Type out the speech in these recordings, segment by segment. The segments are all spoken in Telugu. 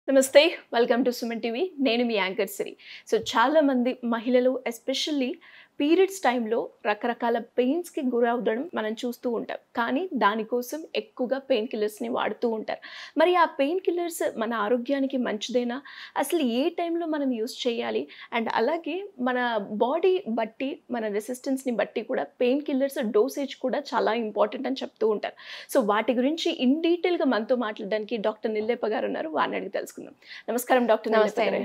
నమస్తే వెల్కమ్ టు సుమన్ టీవీ నేను మీ యాంకర్ సిరి. సో చాలా మంది మహిళలు ఎస్పెషల్లీ పీరియడ్స్ టైంలో రకరకాల పెయిన్స్కి గురవడం మనం చూస్తూ ఉంటాం. కానీ దానికోసం ఎక్కువగా పెయిన్ కిల్లర్స్ని వాడుతూ ఉంటారు. మరి ఆ పెయిన్ కిల్లర్స్ మన ఆరోగ్యానికి మంచిదేనా? అసలు ఏ టైంలో మనం యూస్ చేయాలి? అండ్ అలాగే మన బాడీ బట్టి మన రెసిస్టెన్స్ని బట్టి కూడా పెయిన్ కిల్లర్స్ డోసేజ్ కూడా చాలా ఇంపార్టెంట్ అని చెప్తూ ఉంటారు. సో వాటి గురించి ఇన్ డీటెయిల్గా మనతో మాట్లాడడానికి డాక్టర్ నిల్లేప గారు ఉన్నారు. వారిని అడిగి తెలుసుకుందాం. నమస్కారం డాక్టర్ నిల్లేప గారు.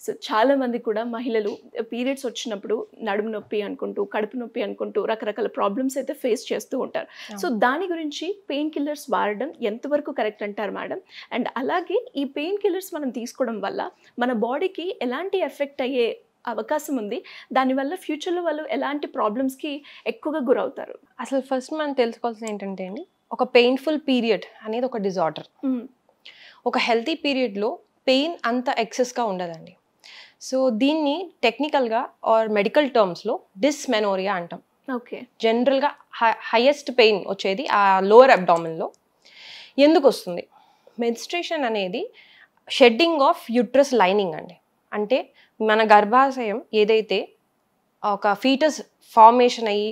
సో చాలా మంది కూడా మహిళలు పీరియడ్స్ వచ్చినప్పుడు నడుము నొప్పి అనుకుంటూ, కడుపు నొప్పి అనుకుంటూ రకరకాల ప్రాబ్లమ్స్ అయితే ఫేస్ చేస్తూ ఉంటారు. సో దాని గురించి పెయిన్ కిల్లర్స్ వాడడం ఎంతవరకు కరెక్ట్ అంటారు మేడం? అండ్ అలాగే ఈ పెయిన్ కిల్లర్స్ మనం తీసుకోవడం వల్ల మన బాడీకి ఎలాంటి ఎఫెక్ట్ అయ్యే అవకాశం ఉంది? దానివల్ల ఫ్యూచర్లో వాళ్ళు ఎలాంటి ప్రాబ్లమ్స్కి ఎక్కువగా గురవుతారు? అసలు ఫస్ట్ మనం తెలుసుకోవాల్సింది ఏంటంటే అండి, ఒక పెయిన్ఫుల్ పీరియడ్ అనేది ఒక డిజార్డర్. ఒక హెల్తీ పీరియడ్లో పెయిన్ అంత ఎక్సెస్గా ఉండదండి. సో దీన్ని టెక్నికల్గా ఆర్ మెడికల్ టర్మ్స్లో డిస్మెనోరియా అంటాం. ఓకే. జనరల్గా హైయెస్ట్ పెయిన్ వచ్చేది ఆ లోవర్ అబ్డామిన్లో. ఎందుకు వస్తుంది? మెన్స్ట్రేషన్ అనేది షెడ్డింగ్ ఆఫ్ యూట్రస్ లైనింగ్ అండి. అంటే మన గర్భాశయం ఏదైతే ఒక ఫీటస్ ఫార్మేషన్ అయ్యి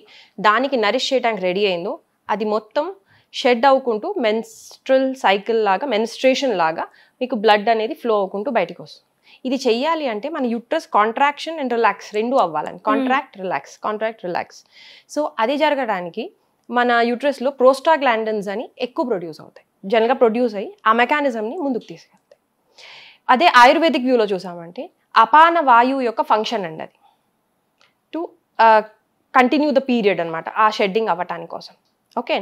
దానికి నరిష్ చేయడానికి రెడీ అయిందో అది మొత్తం షెడ్ అవ్వుకుంటూ మెన్స్ట్రల్ సైకిల్ లాగా, మెన్స్ట్రేషన్ లాగా మీకు బ్లడ్ అనేది ఫ్లో అవ్వుకుంటూ బయటకు వస్తుంది. ఇది చెయ్యాలి అంటే మన యూట్రస్ కాంట్రాక్షన్ అండ్ రిలాక్స్ రెండు అవ్వాలని. Contract relax. సో అది జరగడానికి మన యూట్రస్లో ప్రోస్టాగ్లాండిన్స్ అని ఎక్కువ ప్రొడ్యూస్ అవుతాయి. జనరల్గా ప్రొడ్యూస్ అయ్యి ఆ మెకానిజంని ముందుకు తీసుకెళ్తాయి. అదే ఆయుర్వేదిక్ వ్యూలో చూసామంటే అపాన వాయువు యొక్క ఫంక్షన్ అండి అది. టు కంటిన్యూ ద పీరియడ్ అనమాట, ఆ షెడ్డింగ్ అవ్వటానికి కోసం. ఓకే.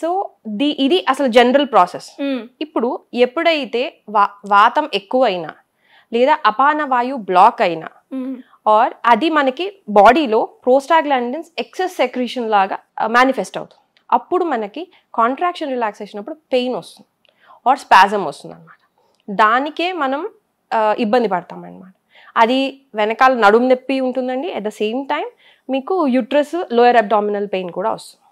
సో ఇది అసలు జనరల్ ప్రాసెస్. ఇప్పుడు ఎప్పుడైతే వాతం ఎక్కువైనా లేదా అపాన వాయువు బ్లాక్ అయినా ఆర్ అది మనకి బాడీలో ప్రోస్టాగ్లాండిన్స్ ఎక్సెస్ సెక్రీషన్ లాగా మేనిఫెస్ట్ అవుతుంది. అప్పుడు మనకి కాంట్రాక్షన్ రిలాక్సేషన్ అప్పుడు పెయిన్ వస్తుంది ఆర్ స్పాజమ్ వస్తుంది అనమాట. దానికే మనం ఇబ్బంది పడతాం అనమాట. అది వెనకాల నడుము నొప్పి ఉంటుందండి. అట్ ద సేమ్ టైం మీకు యూట్రస్ లోయర్ అబ్డామినల్ పెయిన్ కూడా వస్తుంది.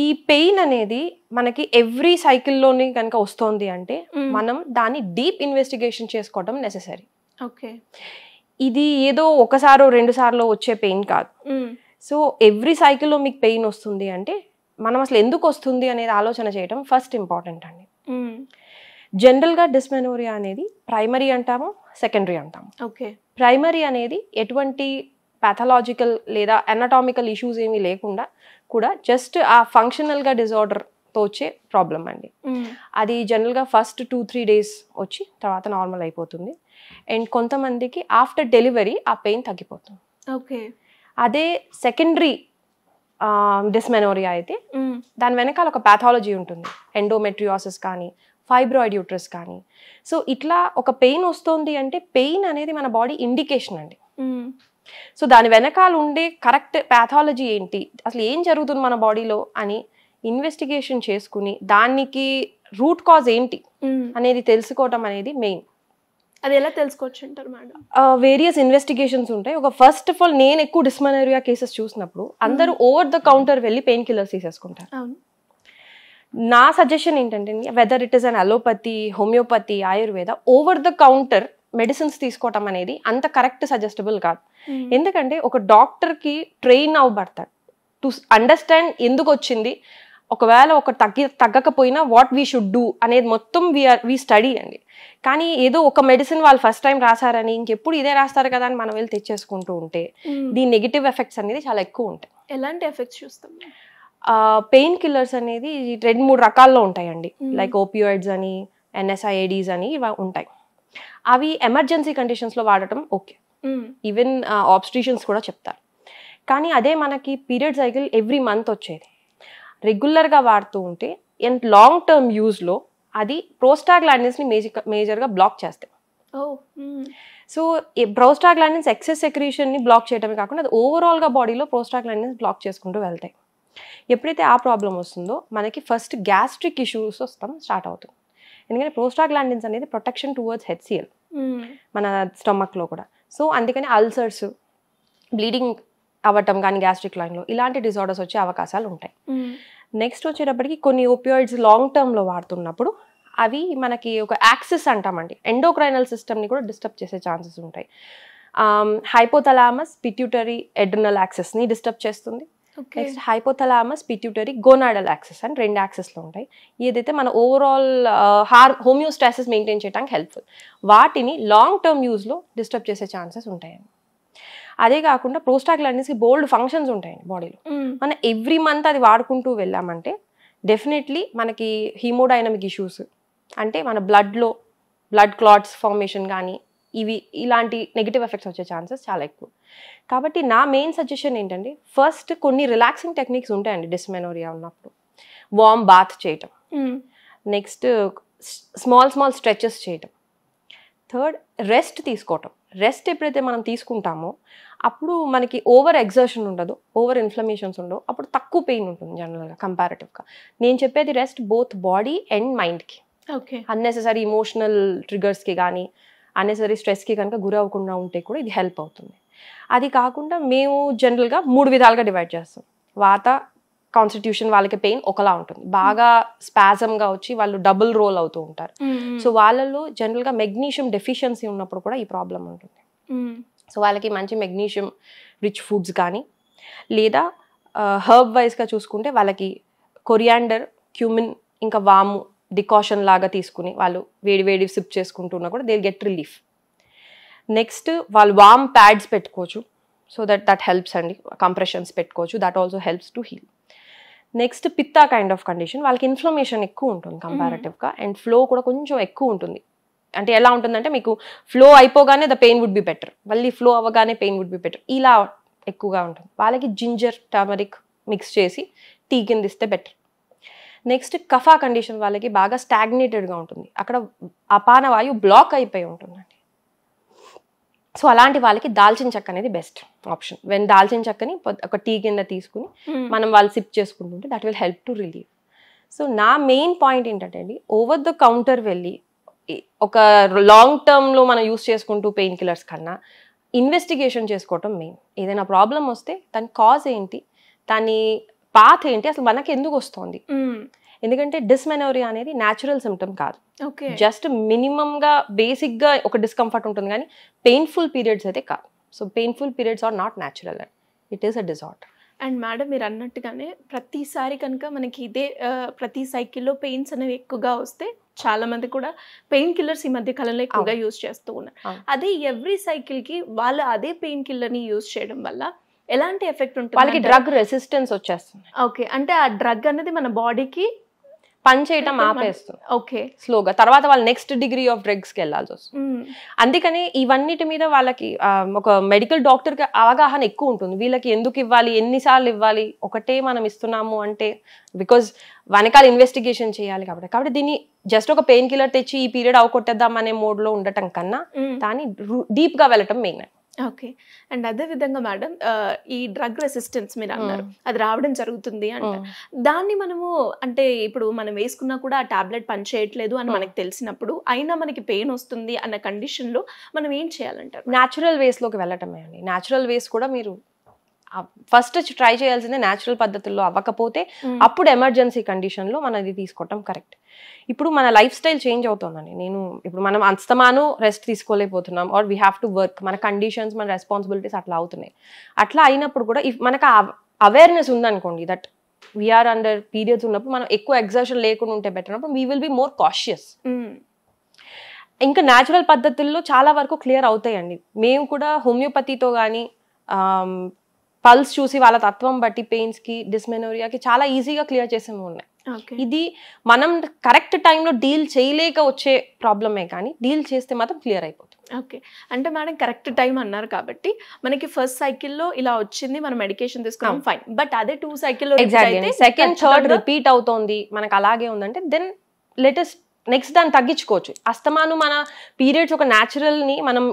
ఈ పెయిన్ అనేది మనకి ఎవ్రీ సైకిల్లోని కనుక వస్తుంది అంటే మనం దాన్ని డీప్ ఇన్వెస్టిగేషన్ చేసుకోవడం నెసెసరీ. ఓకే. ఇది ఏదో ఒకసారో రెండు సార్లు వచ్చే పెయిన్ కాదు. సో ఎవ్రీ సైకిల్లో మీకు పెయిన్ వస్తుంది అంటే మనం అసలు ఎందుకు వస్తుంది అనేది ఆలోచన చేయడం ఫస్ట్ ఇంపార్టెంట్ అండి. జనరల్గా డిస్మెనోరియా అనేది ప్రైమరీ అంటాము, సెకండరీ అంటాము. ఓకే. ప్రైమరీ అనేది ఎటువంటి పాథలాజికల్ లేదా అనాటామికల్ ఇష్యూస్ ఏమీ లేకుండా కూడా జస్ట్ ఆ ఫంక్షనల్గా డిజార్డర్తో వచ్చే ప్రాబ్లం అండి. అది జనరల్గా ఫస్ట్ 2-3 days వచ్చి తర్వాత నార్మల్ అయిపోతుంది. అండ్ కొంతమందికి ఆఫ్టర్ డెలివరీ ఆ పెయిన్ తగ్గిపోతుంది. ఓకే. అదే సెకండరీ డిస్మెనోరియా అయితే దాని వెనకాల ఒక పాథాలజీ ఉంటుంది. ఎండోమెట్రియోసిస్ కానీ, ఫైబ్రాయిడ్ యూట్రస్ కానీ. సో ఇట్లా ఒక పెయిన్ వస్తుంది అంటే పెయిన్ అనేది మన బాడీ ఇండికేషన్ అండి. సో దాని వెనకాల ఉండే కరెక్ట్ పాథాలజీ ఏంటి, అసలు ఏం జరుగుతుంది మన బాడీలో అని ఇన్వెస్టిగేషన్ చేసుకుని దానికి రూట్ కాజ్ ఏంటి అనేది తెలుసుకోవటం అనేది మెయిన్. అది ఎలా తెలుసుకోవచ్చు అంటారు మేడం? వేరియస్ ఇన్వెస్టిగేషన్స్ ఉంటాయి. ఒక ఫస్ట్ ఆఫ్ ఆల్ నేను ఎక్కువ డిస్మెనోరియా కేసెస్ చూసినప్పుడు అందరూ ఓవర్ ద కౌంటర్ వెళ్ళి పెయిన్ కిల్లర్స్ తీసేసుకుంటారు. నా సజెషన్ ఏంటంటే whether it is an allopathy, homeopathy, Ayurveda, over the counter medicines తీసుకోవటం అనేది అంత కరెక్ట్ సజెస్టబుల్ కాదు. ఎందుకంటే ఒక డాక్టర్కి ట్రైన్ అవ్వబడతాడు టు అండర్స్టాండ్ ఎందుకు వచ్చింది, ఒకవేళ ఒక తగ్గకపోయినా వాట్ వీ షుడ్ డూ అనేది మొత్తం వీ స్టడీ అండి. కానీ ఏదో ఒక మెడిసిన్ వాళ్ళు ఫస్ట్ టైం రాశారని ఇంకెప్పుడు ఇదే రాస్తారు కదా అని మనం వెళ్ళి తెచ్చేసుకుంటూ ఉంటే దీని నెగిటివ్ ఎఫెక్ట్స్ అనేది చాలా ఎక్కువ ఉంటాయి. ఎలాంటి ఎఫెక్ట్స్ చూస్తాం? పెయిన్ కిల్లర్స్ అనేది 2-3 రకాల్లో ఉంటాయండి. లైక్ ఓపియాయిడ్స్ అని, NSAIDs అని ఇవి ఉంటాయి. అవి ఎమర్జెన్సీ కండిషన్స్లో వాడటం ఓకే. ఈవెన్ ఆబ్స్ట్రిషన్స్ కూడా చెప్తారు. కానీ అదే మనకి పీరియడ్ సైకిల్ ఎవ్రీ మంత్ వచ్చేది రెగ్యులర్గా వాడుతూ ఉంటే అండ్ లాంగ్ టర్మ్ యూజ్లో అది ప్రోస్టాగ్లాండిన్స్ని మేజర్గా బ్లాక్ చేస్తాయి. సో ప్రోస్టాగ్లాండిన్స్ ఎక్సెస్ సెక్రీషన్ని బ్లాక్ చేయడమే కాకుండా అది ఓవరాల్గా బాడీలో ప్రోస్టాగ్లాండిన్స్ బ్లాక్ చేసుకుంటూ వెళ్తాయి. ఎప్పుడైతే ఆ ప్రాబ్లం వస్తుందో మనకి ఫస్ట్ గ్యాస్ట్రిక్ ఇష్యూస్ స్టార్ట్ అవుతుంది. ఎందుకంటే ప్రోస్టాగ్లాండిన్స్ అనేది ప్రొటెక్షన్ టువర్డ్స్ HCl మన స్టమక్లో కూడా. సో అందుకని అల్సర్స్, బ్లీడింగ్ అవ్వటం కానీ గ్యాస్ట్రిక్ లైన్లో ఇలాంటి డిజార్డర్స్ వచ్చే అవకాశాలు ఉంటాయి. నెక్స్ట్ వచ్చేటప్పటికి కొన్ని ఓపియాయిడ్స్ లాంగ్ టర్మ్లో వాడుతున్నప్పుడు అవి మనకి ఒక యాక్సిస్ అంటామండి, ఎండోక్రైనల్ సిస్టమ్ని కూడా డిస్టర్బ్ చేసే ఛాన్సెస్ ఉంటాయి. హైపోథలామస్ పిట్యూటరీ ఎడ్రినల్ యాక్సెస్ని డిస్టర్బ్ చేస్తుంది. నెక్స్ట్ హైపోథలామస్ పిట్యూటరీ గోనాడల్ యాక్సెస్ అని 2 యాక్సెస్లో ఉంటాయి. ఏదైతే మన ఓవరాల్ హోమియోస్టాసిస్ మెయింటైన్ చేయడానికి హెల్ప్ఫుల్. వాటిని లాంగ్ టర్మ్ యూజ్లో డిస్టర్బ్ చేసే ఛాన్సెస్ ఉంటాయండి. అదే కాకుండా ప్రోస్టాగ్లాండిన్స్కి బోల్డ్ ఫంక్షన్స్ ఉంటాయండి బాడీలో. మనం ఎవ్రీ మంత్ అది వాడుకుంటూ వెళ్ళామంటే డెఫినెట్లీ మనకి హీమోడైనమిక్ ఇష్యూస్, అంటే మన బ్లడ్ క్లాట్స్ ఫార్మేషన్ కానీ ఇలాంటి నెగిటివ్ ఎఫెక్ట్స్ వచ్చే ఛాన్సెస్ చాలా ఎక్కువ. కాబట్టి నా మెయిన్ సజెషన్ ఏంటంటే, ఫస్ట్ కొన్ని రిలాక్సింగ్ టెక్నిక్స్ ఉంటాయండి డిస్మెనోరియా ఉన్నప్పుడు. వార్మ్ బాత్ చేయటం, నెక్స్ట్ స్మాల్ స్ట్రెచెస్ చేయటం, థర్డ్ రెస్ట్ తీసుకోవటం. రెస్ట్ ఎప్పుడైతే మనం తీసుకుంటామో అప్పుడు మనకి ఓవర్ ఎగ్జర్షన్ ఉండదు, ఓవర్ ఇన్ఫ్లమేషన్స్ ఉండవు, అప్పుడు తక్కువ పెయిన్ ఉంటుంది జనరల్గా కంపారిటివ్గా. నేను చెప్పేది రెస్ట్ బోత్ బాడీ అండ్ మైండ్కి. ఓకే. అన్నెసెసరీ ఇమోషనల్ ట్రిగర్స్కి కానీ అన్నెసరీ స్ట్రెస్కి కనుక గురి అవ్వకుండా ఉంటే కూడా ఇది హెల్ప్ అవుతుంది. అది కాకుండా మేము జనరల్గా 3 విధాలుగా డివైడ్ చేస్తాం. వాత కాన్స్టిట్యూషన్ వాళ్ళకి పెయిన్ ఒకలా ఉంటుంది, బాగా స్పాజమ్గా వచ్చి వాళ్ళు డబుల్ రోల్ అవుతూ ఉంటారు. సో వాళ్ళలో జనరల్గా మెగ్నీషియం డెఫిషియన్సీ ఉన్నప్పుడు కూడా ఈ ప్రాబ్లం ఉంటుంది. సో వాళ్ళకి మంచి మెగ్నీషియం రిచ్ ఫుడ్స్ కానీ, లేదా హర్బ్ వైజ్గా చూసుకుంటే వాళ్ళకి కొరియాండర్, క్యూమిన్ ఇంకా వాము డికాషన్ లాగా తీసుకుని వాళ్ళు వేడి సిప్ చేసుకుంటున్నా కూడా దే గెట్ రిలీఫ్. నెక్స్ట్ వాళ్ళు వామ్ ప్యాడ్స్ పెట్టుకోవచ్చు, సో దట్ హెల్ప్స్ అండి. కంప్రెషన్స్ పెట్టుకోవచ్చు, that also helps to heal. Next pitta kind of condition, వాళ్ళకి ఇన్ఫ్లమేషన్ ఎక్కువ ఉంటుంది కంపారిటివ్గా, అండ్ ఫ్లో కూడా కొంచెం ఎక్కువ ఉంటుంది. అంటే ఎలా ఉంటుందంటే మీకు ఫ్లో అయిపోగానే the pain would be better, మళ్ళీ ఫ్లో అవ్వగానే పెయిన్ వుడ్ బి బెటర్, ఇలా ఎక్కువగా ఉంటుంది. వాళ్ళకి జింజర్ టర్మరిక్ మిక్స్ చేసి టీ కింద ఇస్తే బెటర్. నెక్స్ట్ కఫా కండిషన్, వాళ్ళకి బాగా స్టాగ్నేటెడ్గా ఉంటుంది, అక్కడ అపాన వాయువు బ్లాక్ అయిపోయి ఉంటుందండి. సో అలాంటి వాళ్ళకి దాల్చిన చెక్క అనేది బెస్ట్ ఆప్షన్. వెన్ దాల్చిన చెక్కని ఒక టీ కింద తీసుకుని మనం వాళ్ళు సిప్ చేసుకుంటుంటే that will help to relieve. So నా మెయిన్ పాయింట్ ఏంటంటే అండి, ఓవర్ ద కౌంటర్ వెళ్ళి ఒక లాంగ్ టర్మ్లో మనం యూస్ చేసుకుంటూ పెయిన్ కిల్లర్స్ కన్నా ఇన్వెస్టిగేషన్ చేసుకోవటం మెయిన్. ఏదైనా ప్రాబ్లం వస్తే దాని కాజ్ ఏంటి, దాని పాత్ ఏంటి, అసలు మనకి ఎందుకు వస్తుంది. ఎందుకంటే డిస్మెనోరియా అనేది న్యాచురల్ సిమ్టమ్ కాదు, జస్ట్ మినిమంగా బేసిక్గా ఒక డిస్కంఫర్ట్ ఉంటుంది కానీ పెయిన్ఫుల్ పీరియడ్స్ అయితే కాదు. So painful periods are not natural, it is a disorder. And madam మీరు అన్నట్టుగానే ప్రతిసారి కనుక మనకి ఇదే ప్రతి సైకిల్లో పెయిన్స్ అనేవి ఎక్కువగా వస్తే చాలా మంది కూడా పెయిన్ కిల్లర్స్ ఈ మధ్య కాలంలో ఎక్కువగా యూజ్ చేస్తూ ఉన్నారు. అదే ఎవ్రీ సైకిల్కి వాళ్ళు అదే పెయిన్ కిల్లర్ని యూజ్ చేయడం వల్ల ఎలాంటి ఎఫెక్ట్ ఉంటుంది? వాళ్ళకి డ్రగ్ రెసిస్టెన్స్ వచ్చేస్తుంది. ఓకే, అంటే ఆ డ్రగ్ అనేది మన బాడీకి పని చేయటం ఆపేస్తుంది. ఓకే, స్లోగా తర్వాత వాళ్ళు నెక్స్ట్ డిగ్రీ ఆఫ్ డ్రగ్స్కి వెళ్ళాల్సి వస్తుంది. అందుకని ఇవన్నిటి మీద వాళ్ళకి ఒక మెడికల్ డాక్టర్కి అవగాహన ఎక్కువ ఉంటుంది. వీళ్ళకి ఎందుకు ఇవ్వాలి, ఎన్నిసార్లు ఇవ్వాలి, ఒకటే మనం ఇస్తున్నాము అంటే బికాజ్ వెనకాల ఇన్వెస్టిగేషన్ చేయాలి కాబట్టి దీన్ని జస్ట్ ఒక పెయిన్ కిల్లర్ తెచ్చి ఈ పీరియడ్ అవకొట్టేద్దాం అనే మోడ్లో ఉండటం కన్నా దాన్ని డీప్గా వెళ్ళటం మెయిన్. ఓకే. అండ్ అదే విధంగా మేడం ఈ డ్రగ్ రెసిస్టెన్స్ మీరు అన్నారు, అది రావడం జరుగుతుంది అంటే దాన్ని మనము అంటే ఇప్పుడు మనం వేసుకున్నా కూడా ఆ టాబ్లెట్ పని చేయట్లేదు అని మనకు తెలిసినప్పుడు అయినా మనకి పెయిన్ వస్తుంది అన్న కండిషన్లో మనం ఏం చేయాలంటారు? న్యాచురల్ వేస్లోకి వెళ్ళటమే అండి. న్యాచురల్ వేస్ కూడా మీరు ఫస్ట్ ట్రై చేయాల్సిందే. న్యాచురల్ పద్ధతుల్లో అవ్వకపోతే అప్పుడు ఎమర్జెన్సీ కండిషన్లో మనం ఇది తీసుకోవటం కరెక్ట్. ఇప్పుడు మన లైఫ్ స్టైల్ చేంజ్ అవుతుందండి. ఇప్పుడు మనం అస్తమాను రెస్ట్ తీసుకోలేకపోతున్నాం, are we have to work, మన కండిషన్స్ మన రెస్పాన్సిబిలిటీస్ అట్లా అవుతున్నాయి. అట్లా అయినప్పుడు కూడా ఇఫ్ మనకు అవేర్నెస్ ఉందనుకోండి దట్ వీఆర్ అండర్ పీరియడ్స్ ఉన్నప్పుడు మనం ఎక్కువ ఎగ్జర్షన్ లేకుండా ఉంటే బెటర్ అన్నప్పుడు we will be more cautious. ఇంకా న్యాచురల్ పద్ధతుల్లో చాలా వరకు క్లియర్ అవుతాయండి. మేము కూడా హోమియోపతితో కానీ పల్స్ చూసి వాళ్ళ తత్వం బట్టి పెయిన్స్కి డిస్మెనోరియాకి చాలా ఈజీగా క్లియర్ చేసేవి ఉన్నాయి. ఇది మనం కరెక్ట్ టైంలో డీల్ చేయలేక వచ్చే ప్రాబ్లమే, కానీ డీల్ చేస్తే మాత్రం క్లియర్ అయిపోతుంది. ఓకే, అంటే మేడం కరెక్ట్ టైం అన్నారు కాబట్టి మనకి ఫస్ట్ సైకిల్లో ఇలా వచ్చింది, మనం మెడికేషన్ తీసుకున్నాం ఫైన్, బట్ అదే 2 సైకిల్లో సెకండ్ థర్డ్ రిపీట్ అవుతోంది, మనకు అలాగే ఉందంటే దెన్ లెటెస్ట్ నెక్స్ట్ దాన్ని తగ్గించుకోవచ్చు. అస్తమాను మన పీరియడ్స్ ఒక న్యాచురల్ని మనం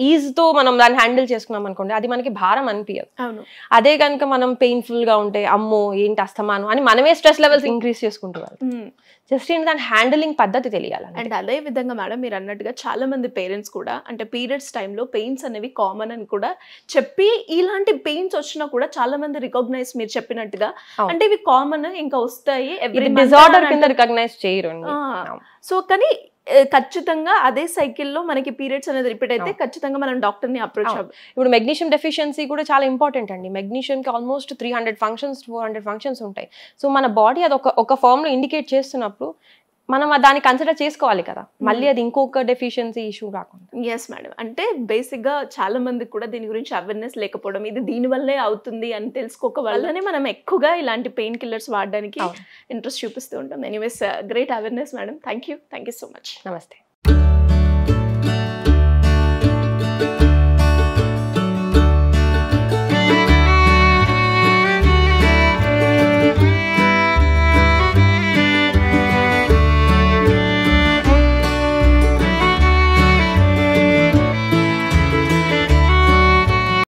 ఈజీతో మనం దాన్ని హ్యాండిల్ చేసుకున్నాం అనుకోండి, అది మనకి భారం అనిపించదు. అదే కనుక మనం పెయిన్ఫుల్గా ఉంటే అమ్మో ఏంటి అస్తమాను అని మనమే స్ట్రెస్ లెవెల్స్ ఇంక్రీజ్ చేసుకుంటున్నారు. జస్ట్ ఏంటి దాని హ్యాండిలింగ్ పద్ధతి తెలియాలి. అండ్ అదే విధంగా మేడం మీరు అన్నట్టుగా చాలా మంది పేరెంట్స్ కూడా అంటే పీరియడ్స్ టైంలో పెయిన్స్ అనేవి కామన్ అని కూడా చెప్పి ఇలాంటి పెయిన్స్ వచ్చినా కూడా చాలా మంది రికగ్నైజ్ మీరు చెప్పినట్టుగా అంటే ఇవి కామన్ ఇంకా వస్తాయి, డిజార్డర్ కింద రికగ్నైజ్ చేయరు. సో కానీ ఖచ్చితంగా అదే సైకిల్లో మనకి పీరియడ్స్ అనేది రిపీట్ అయితే ఖచ్చితంగా మనం డాక్టర్ని అప్రోచ్ అవ్వాలి. ఇప్పుడు మెగ్నీషియం డెఫిషియన్సీ కూడా చాలా ఇంపార్టెంట్ అండి. మెగ్నీషియంకి ఆల్మోస్ట్ 300 ఫంక్షన్స్ 400 ఫంక్షన్స్ ఉంటాయి. సో మన బాడీ అది ఒక ఫామ్లో ఇండికేట్ చేస్తున్నప్పుడు మనం దాన్ని కన్సిడర్ చేసుకోవాలి కదా, మళ్ళీ అది ఇంకొక డెఫిషియన్సీ ఇష్యూ రాకుండా. ఎస్ మేడం, అంటే బేసిక్గా చాలా మందికి కూడా దీని గురించి అవేర్నెస్ లేకపోవడం, ఇది దీనివల్లే అవుతుంది అని తెలుసుకోక వల్లనే మనం ఎక్కువగా ఇలాంటి పెయిన్ కిల్లర్స్ వాడడానికి ఇంట్రెస్ట్ చూపిస్తూ ఉంటాం. Anyways great awareness madam. Thank you so much. నమస్తే.